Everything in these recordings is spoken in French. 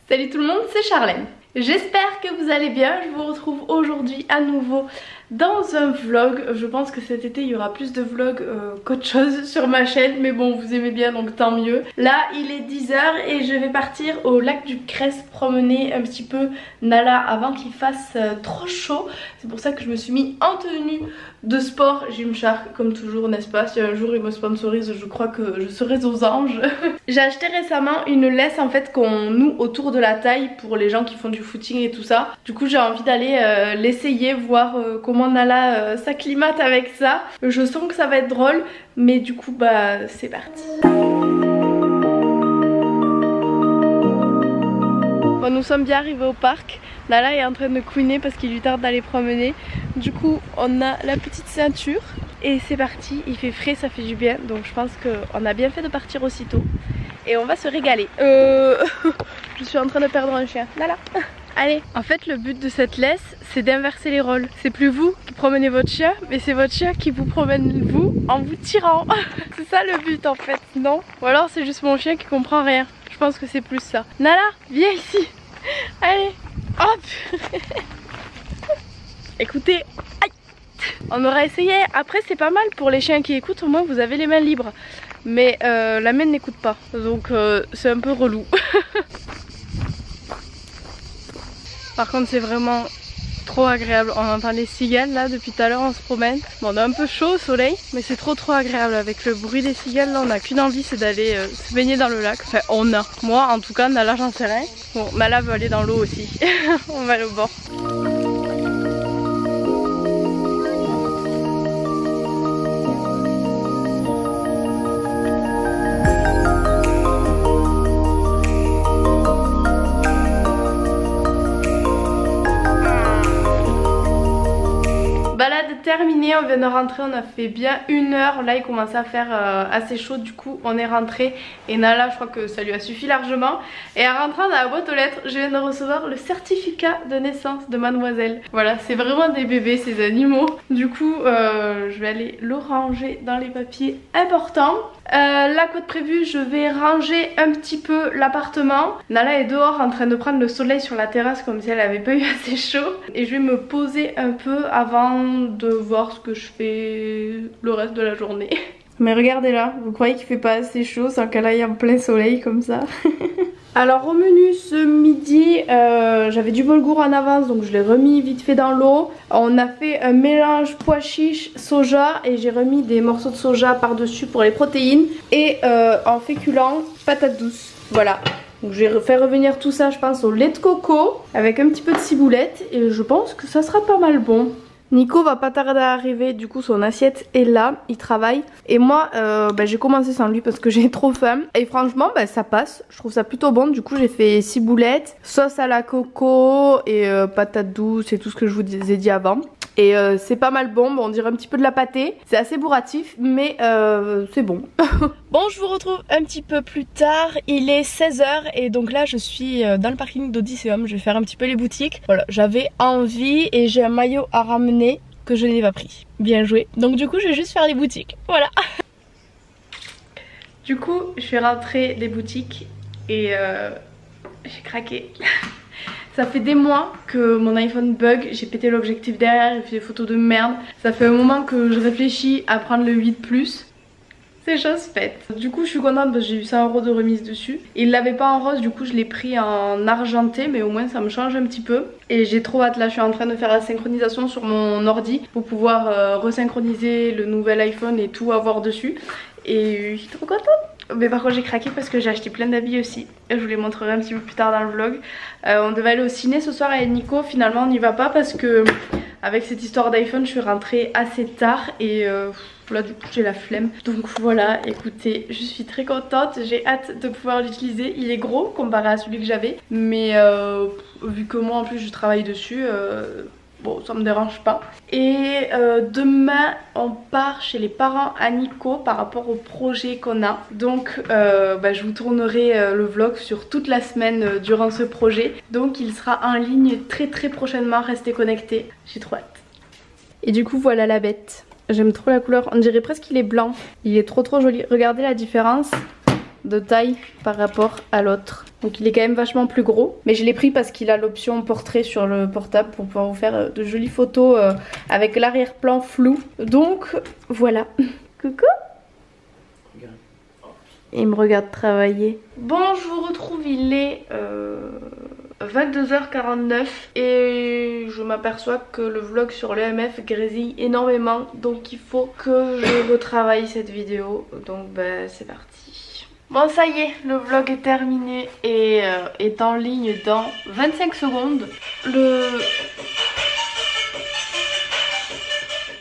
Salut tout le monde, c'est Charlène. J'espère que vous allez bien, je vous retrouve aujourd'hui à nouveau dans un vlog. Je pense que cet été il y aura plus de vlogs qu'autre chose sur ma chaîne, mais bon, vous aimez bien donc tant mieux. Là il est 10 h et je vais partir au lac du Crest promener un petit peu Nala avant qu'il fasse trop chaud. C'est pour ça que je me suis mis en tenue de sport Gymshark comme toujours, n'est-ce pas? Si un jour il me sponsorise, je crois que je serai aux anges. J'ai acheté récemment une laisse en fait qu'on noue autour de la taille pour les gens qui font du footing et tout ça. Du coup j'ai envie d'aller l'essayer, voir comment Nala s'acclimate avec ça. Je sens que ça va être drôle, mais du coup bah c'est parti. Bon, nous sommes bien arrivés au parc. Nala est en train de couiner parce qu'il lui tarde d'aller promener. Du coup on a la petite ceinture et c'est parti. Il fait frais, ça fait du bien, donc je pense qu'on a bien fait de partir aussitôt. Et on va se régaler. Je suis en train de perdre un chien. Nala, allez. En fait le but de cette laisse c'est d'inverser les rôles. C'est plus vous qui promenez votre chien, mais c'est votre chien qui vous promène vous en vous tirant. C'est ça le but en fait, non? Ou alors c'est juste mon chien qui comprend rien. Je pense que c'est plus ça. Nala, viens ici. Allez, hop. Écoutez, aïe. On aura essayé. Après c'est pas mal pour les chiens qui écoutent, au moins vous avez les mains libres. Mais la mienne n'écoute pas, donc c'est un peu relou. Par contre c'est vraiment trop agréable. On entend les cigales là depuis tout à l'heure, on se promène. Bon, on a un peu chaud au soleil, mais c'est trop agréable. Avec le bruit des cigales là, on n'a qu'une envie, c'est d'aller se baigner dans le lac. Enfin on a. Moi en tout cas, Nala j'en sais rien. Bon, Nala veut aller dans l'eau aussi. On va aller au bord. Balade terminée, on vient de rentrer, on a fait bien 1 heure. Là il commence à faire assez chaud, du coup on est rentré. Et Nala, je crois que ça lui a suffi largement. Et en rentrant dans la boîte aux lettres, je viens de recevoir le certificat de naissance de mademoiselle. Voilà, c'est vraiment des bébés ces animaux. Du coup je vais aller le ranger dans les papiers importants. La côte prévue, je vais ranger un petit peu l'appartement. Nala est dehors en train de prendre le soleil sur la terrasse comme si elle avait pas eu assez chaud. Et je vais me poser un peu avant de voir ce que je fais le reste de la journée. Mais regardez là, vous croyez qu'il fait pas assez chaud sans qu'elle aille en plein soleil comme ça? Alors au menu ce midi, j'avais du boulgour en avance, donc je l'ai remis vite fait dans l'eau. On a fait un mélange pois chiche soja et j'ai remis des morceaux de soja par dessus pour les protéines. Et en féculent, patates douces. Voilà. Donc je vais faire revenir tout ça je pense au lait de coco avec un petit peu de ciboulette et je pense que ça sera pas mal bon. Nico va pas tarder à arriver, du coup son assiette est là, il travaille. Et moi j'ai commencé sans lui parce que j'ai trop faim. Et franchement ça passe, je trouve ça plutôt bon. Du coup j'ai fait ciboulette, sauce à la coco et patates douces et tout ce que je vous ai dit avant. Et c'est pas mal bon, on dirait un petit peu de la pâtée. C'est assez bourratif mais c'est bon. Bon, je vous retrouve un petit peu plus tard. Il est 16 h et donc là je suis dans le parking d'Odysseum. Je vais faire un petit peu les boutiques. Voilà, j'avais envie et j'ai un maillot à ramener que je n'ai pas pris. Bien joué. Donc du coup je vais juste faire les boutiques. Voilà. Du coup je suis rentrée des boutiques et j'ai craqué. Ça fait des mois que mon iPhone bug, j'ai pété l'objectif derrière, j'ai fait des photos de merde. Ça fait un moment que je réfléchis à prendre le 8 Plus. C'est chose faite. Du coup je suis contente parce que j'ai eu 100 € de remise dessus. Il l'avait pas en rose, du coup je l'ai pris en argenté, mais au moins ça me change un petit peu. Et j'ai trop hâte, là je suis en train de faire la synchronisation sur mon ordi pour pouvoir resynchroniser le nouvel iPhone et tout avoir dessus. Et je suis trop contente. Mais par contre j'ai craqué parce que j'ai acheté plein d'habits aussi. Je vous les montrerai un petit peu plus tard dans le vlog. On devait aller au ciné ce soir avec Nico. Finalement on n'y va pas parce que avec cette histoire d'iPhone je suis rentrée assez tard. Et là du coup j'ai la flemme. Donc voilà, écoutez, je suis très contente. J'ai hâte de pouvoir l'utiliser. Il est gros comparé à celui que j'avais. Mais vu que moi en plus je travaille dessus... bon, ça me dérange pas. Et demain on part chez les parents à Nico par rapport au projet qu'on a. Donc je vous tournerai le vlog sur toute la semaine durant ce projet. Donc il sera en ligne très prochainement, restez connectés, j'ai trop hâte. Et du coup voilà la bête. J'aime trop la couleur, on dirait presque qu'il est blanc. Il est trop joli, regardez la différence de taille par rapport à l'autre. donc il est quand même vachement plus gros, mais je l'ai pris parce qu'il a l'option portrait sur le portable pour pouvoir vous faire de jolies photos avec l'arrière-plan flou. Donc voilà. Coucou. Il me regarde travailler. Bon, je vous retrouve, il est 22h49 et je m'aperçois que le vlog sur l'EMF grésille énormément, donc il faut que je retravaille cette vidéo. Donc bah c'est parti. Bon, ça y est, le vlog est terminé et est en ligne dans 25 secondes.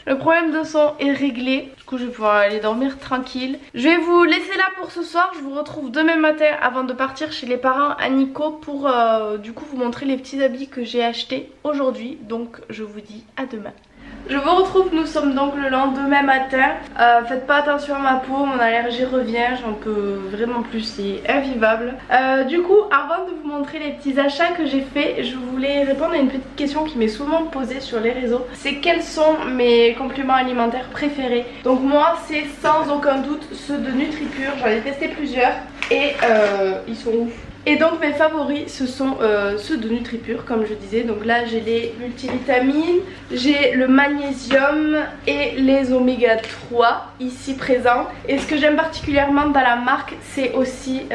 Le problème de son est réglé, du coup je vais pouvoir aller dormir tranquille. Je vais vous laisser là pour ce soir, je vous retrouve demain matin avant de partir chez les parents à Nico pour du coup vous montrer les petits habits que j'ai achetés aujourd'hui. Donc je vous dis à demain. Je vous retrouve, nous sommes donc le lendemain matin. Faites pas attention à ma peau, mon allergie revient, j'en peux vraiment plus, c'est invivable. Du coup, avant de vous montrer les petits achats que j'ai fait, je voulais répondre à une petite question qui m'est souvent posée sur les réseaux. C'est quels sont mes compléments alimentaires préférés? Donc moi, c'est sans aucun doute ceux de NutriPure, j'en ai testé plusieurs et ils sont ouf. Et donc mes favoris ce sont ceux de NutriPure comme je disais. Donc là j'ai les multivitamines, j'ai le magnésium et les oméga 3 ici présents. Et ce que j'aime particulièrement dans la marque c'est aussi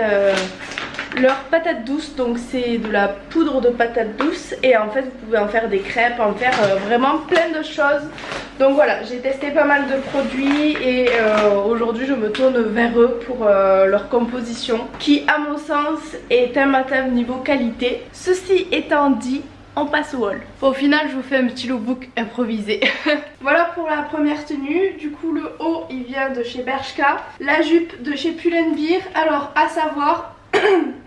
leur patate douce. Donc c'est de la poudre de patate douce et en fait vous pouvez en faire des crêpes, en faire vraiment plein de choses. Donc voilà, j'ai testé pas mal de produits et aujourd'hui je me tourne vers eux pour leur composition qui à mon sens est imbattable niveau qualité. Ceci étant dit, on passe au haul. Bon, au final je vous fais un petit lookbook improvisé. Voilà pour la première tenue. Du coup le haut il vient de chez Bershka, la jupe de chez Pull&Bear. Alors à savoir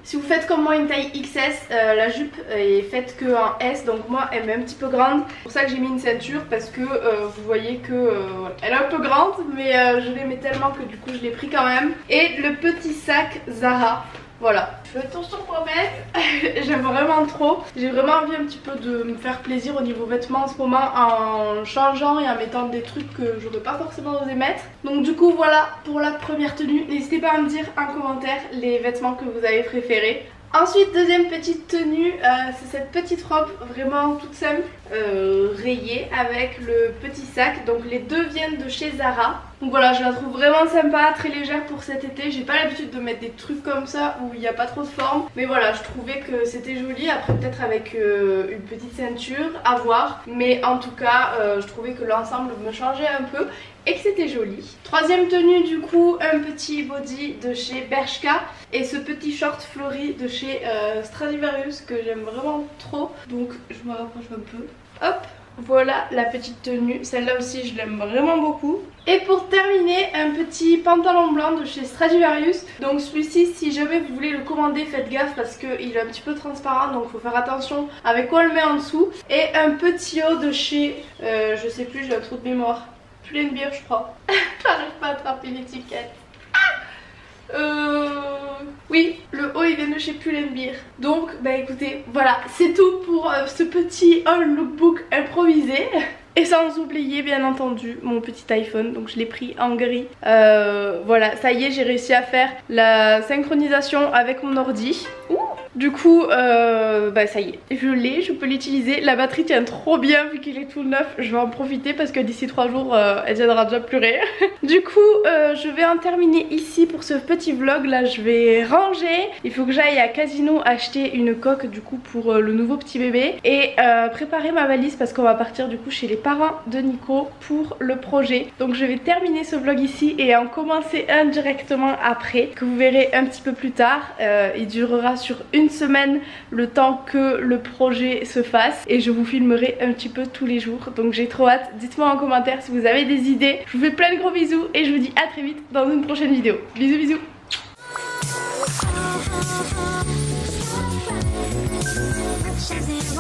si vous faites comme moi une taille XS, la jupe est faite que en S, donc moi elle m'est un petit peu grande. C'est pour ça que j'ai mis une ceinture parce que vous voyez que elle est un peu grande, mais je l'aimais tellement que du coup je l'ai pris quand même. Et le petit sac Zara. Voilà, je fais attention pour mettre, j'aime vraiment trop. J'ai vraiment envie un petit peu de me faire plaisir au niveau vêtements en ce moment en changeant et en mettant des trucs que j'aurais pas forcément osé mettre. Donc du coup voilà pour la première tenue. N'hésitez pas à me dire en commentaire les vêtements que vous avez préférés. Ensuite, deuxième petite tenue, c'est cette petite robe vraiment toute simple, rayée avec le petit sac. Donc les deux viennent de chez Zara. Donc voilà, je la trouve vraiment sympa, très légère pour cet été. J'ai pas l'habitude de mettre des trucs comme ça où il n'y a pas trop de forme. Mais voilà, je trouvais que c'était joli. Après peut-être avec une petite ceinture, à voir. Mais en tout cas, je trouvais que l'ensemble me changeait un peu et que c'était joli. Troisième tenue du coup, un petit body de chez Bershka et ce petit short fleuri de chez Stradivarius que j'aime vraiment trop. Donc je me rapproche un peu. Hop, voilà la petite tenue. Celle-là aussi je l'aime vraiment beaucoup. Et pour terminer, un petit pantalon blanc de chez Stradivarius. Donc celui-ci, si jamais vous voulez le commander, faites gaffe parce qu'il est un petit peu transparent, donc il faut faire attention avec quoi on le met en dessous. Et un petit haut de chez, je sais plus, j'ai un trou de mémoire, Pull&Bear je crois. J'arrive pas à attraper l'étiquette. Oui, le haut il vient de chez Pull&Bear. Donc bah écoutez, voilà, c'est tout pour ce petit haul lookbook improvisé. Et sans oublier bien entendu mon petit iPhone, donc je l'ai pris en gris. Voilà, ça y est, j'ai réussi à faire la synchronisation avec mon ordi. Ouh. Du coup, bah ça y est, je l'ai, je peux l'utiliser. La batterie tient trop bien vu qu'il est tout neuf. Je vais en profiter parce que d'ici 3 jours, elle tiendra déjà plus rien. Du coup, je vais en terminer ici pour ce petit vlog. Là, je vais ranger. Il faut que j'aille à Casino acheter une coque du coup pour le nouveau petit bébé. Et préparer ma valise parce qu'on va partir du coup chez les parents de Nico pour le projet. Donc je vais terminer ce vlog ici et en commencer un directement après, que vous verrez un petit peu plus tard. Il durera sur une semaine le temps que le projet se fasse et je vous filmerai un petit peu tous les jours. Donc j'ai trop hâte, dites-moi en commentaire si vous avez des idées. Je vous fais plein de gros bisous et je vous dis à très vite dans une prochaine vidéo. Bisous bisous. She's